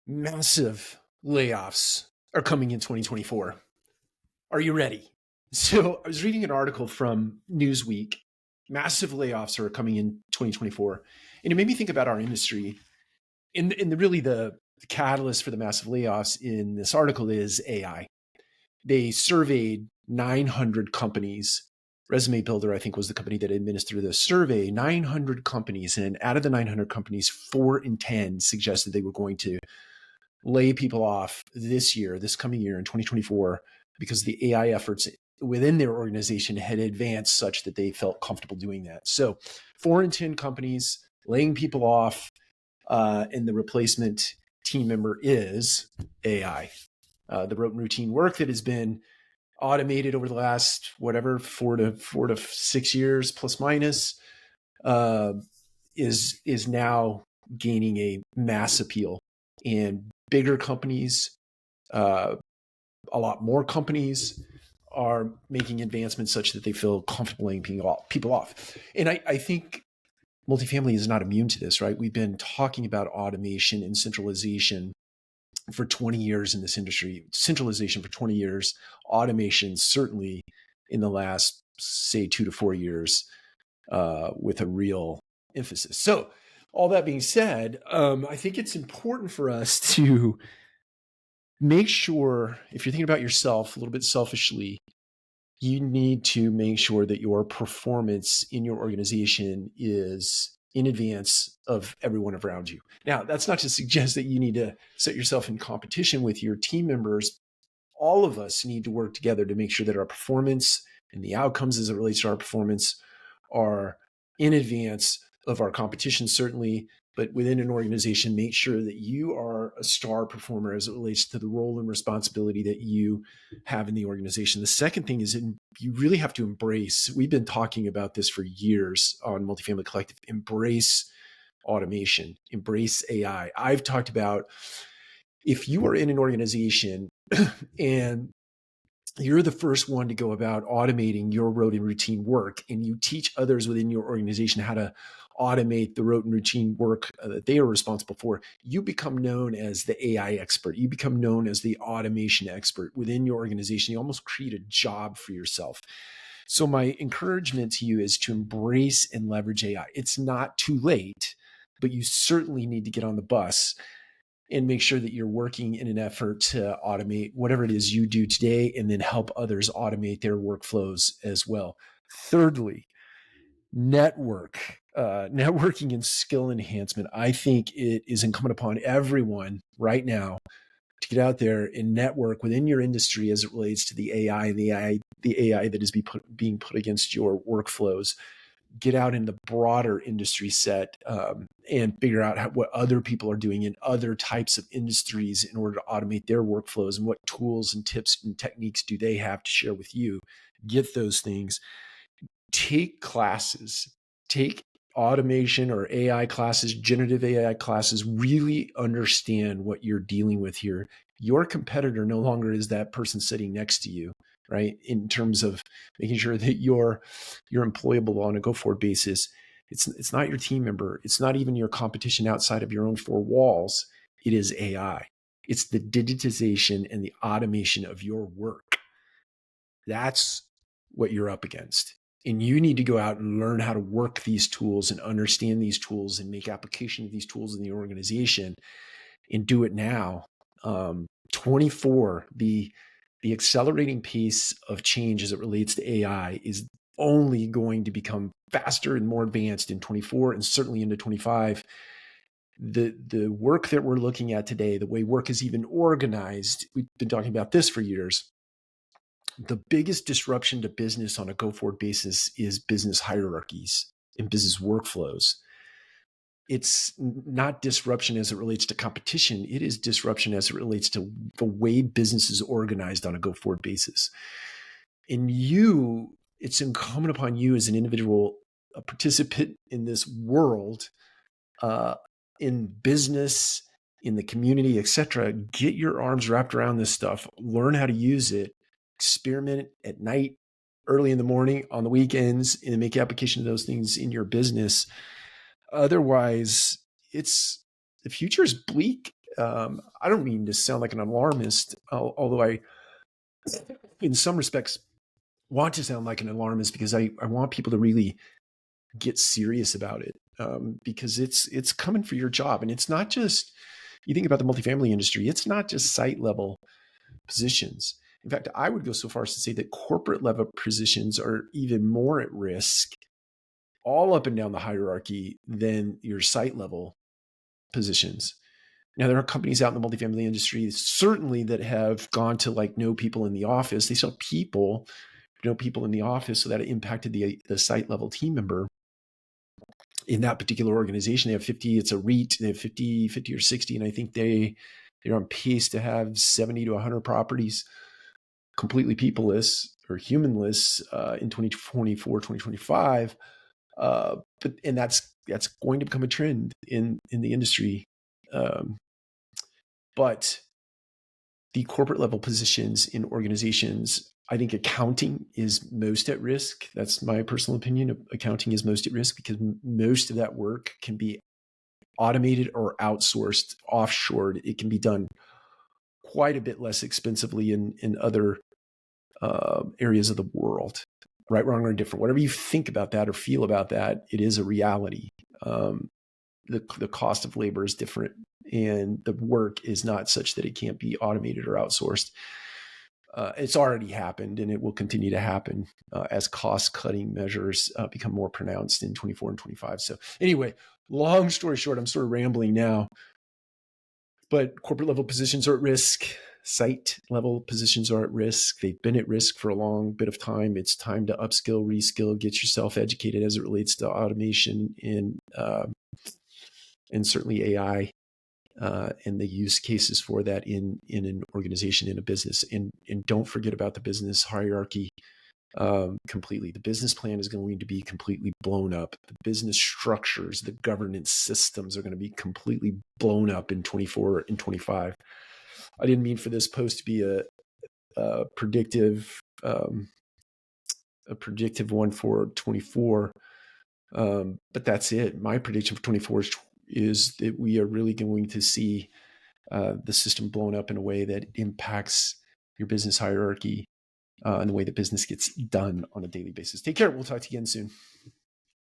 Massive layoffs are coming in 2024. Are you ready? So I was reading an article from Newsweek. Massive layoffs are coming in 2024. And it made me think about our industry. The catalyst for the massive layoffs in this article is AI. They surveyed 900 companies. Resume Builder, I think, was the company that administered the survey. 900 companies. And out of the 900 companies, 4 in 10 suggested they were going to lay people off this coming year in 2024, because the AI efforts within their organization had advanced such that they felt comfortable doing that. So 4 in 10 companies laying people off, and the replacement team member is AI. The rote and routine work that has been automated over the last, 4 to 6 years, plus minus, is now gaining a mass appeal. And bigger companies, a lot more companies are making advancements such that they feel comfortable laying people off. And I think multifamily is not immune to this, right? We've been talking about automation and centralization for 20 years in this industry. Centralization for 20 years, automation certainly in the last, say, 2 to 4 years, with a real emphasis. So all that being said, I think it's important for us to make sure, if you're thinking about yourself a little bit selfishly, you need to make sure that your performance in your organization is in advance of everyone around you. Now, that's not to suggest that you need to set yourself in competition with your team members. All of us need to work together to make sure that our performance and the outcomes as it relates to our performance are in advance of our competition, certainly, but within an organization, make sure that you are a star performer as it relates to the role and responsibility that you have in the organization. The second thing is you really have to embrace, we've been talking about this for years on Multifamily Collective, embrace automation, embrace AI. I've talked about, if you are in an organization and you're the first one to go about automating your rote and routine work, and you teach others within your organization how to automate the rote and routine work that they are responsible for, you become known as the AI expert. You become known as the automation expert within your organization. You almost create a job for yourself. So my encouragement to you is to embrace and leverage AI. It's not too late, but you certainly need to get on the bus and make sure that you're working in an effort to automate whatever it is you do today, and then help others automate their workflows as well. Thirdly, networking and skill enhancement. I think it is incumbent upon everyone right now to get out there and network within your industry as it relates to the AI and the AI that is being put against your workflows. Get out in the broader industry set, and figure out what other people are doing in other types of industries in order to automate their workflows, and what tools and tips and techniques do they have to share with you. Get those things. Take classes. Take automation or AI classes, generative AI classes. Really understand what you're dealing with here. Your competitor no longer is that person sitting next to you, right? In terms of making sure that you're employable on a go-forward basis. It's not your team member. It's not even your competition outside of your own 4 walls. It is AI. It's the digitization and the automation of your work. That's what you're up against. And you need to go out and learn how to work these tools and understand these tools and make application of these tools in the organization, and do it now. 24, the accelerating pace of change as it relates to AI is only going to become faster and more advanced in 24, and certainly into 25. The work that we're looking at today, the way work is even organized, we've been talking about this for years. The biggest disruption to business on a go-forward basis is business hierarchies and business workflows. It's not disruption as it relates to competition. It is disruption as it relates to the way business is organized on a go-forward basis. And it's incumbent upon you as an individual, a participant in this world, in business, in the community, etc. Get your arms wrapped around this stuff. Learn how to use it. Experiment at night, early in the morning, on the weekends, and make application of those things in your business. Otherwise, the future is bleak I don't mean to sound like an alarmist, although I, in some respects, want to sound like an alarmist because I want people to really get serious about it, because it's coming for your job. And it's not just, you think about the multifamily industry, it's not just site level positions. In fact, I would go so far as to say that corporate level positions are even more at risk all up and down the hierarchy than your site level positions. Now, there are companies out in the multifamily industry, certainly, that have gone to like no people in the office. They still people, no people in the office, so that it impacted the site level team member. In that particular organization, they have 50, it's a REIT, they have 50 or 60, and I think they're on pace to have 70 to 100 properties completely peopleless or humanless in 2024, 2025. And that's going to become a trend in the industry. But the corporate level positions in organizations, I think accounting is most at risk. That's my personal opinion. Accounting is most at risk because most of that work can be automated or outsourced, offshored. It can be done quite a bit less expensively in other areas of the world. Right, wrong, or indifferent. Whatever you think about that or feel about that, it is a reality. The cost of labor is different, and the work is not such that it can't be automated or outsourced. It's already happened, and it will continue to happen as cost-cutting measures become more pronounced in 24 and 25. So anyway, long story short, I'm sort of rambling now, but corporate level positions are at risk. Site level positions are at risk. They've been at risk for a long bit of time. It's time to upskill, reskill, get yourself educated as it relates to automation and certainly AI and the use cases for that in an organization, in a business. And don't forget about the business hierarchy completely. The business plan is going to be completely blown up. The business structures, the governance systems are going to be completely blown up in 24 and 25. I didn't mean for this post to be a predictive one for 24, but that's it. My prediction for 24 is that we are really going to see the system blown up in a way that impacts your business hierarchy and the way that business gets done on a daily basis. Take care. We'll talk to you again soon.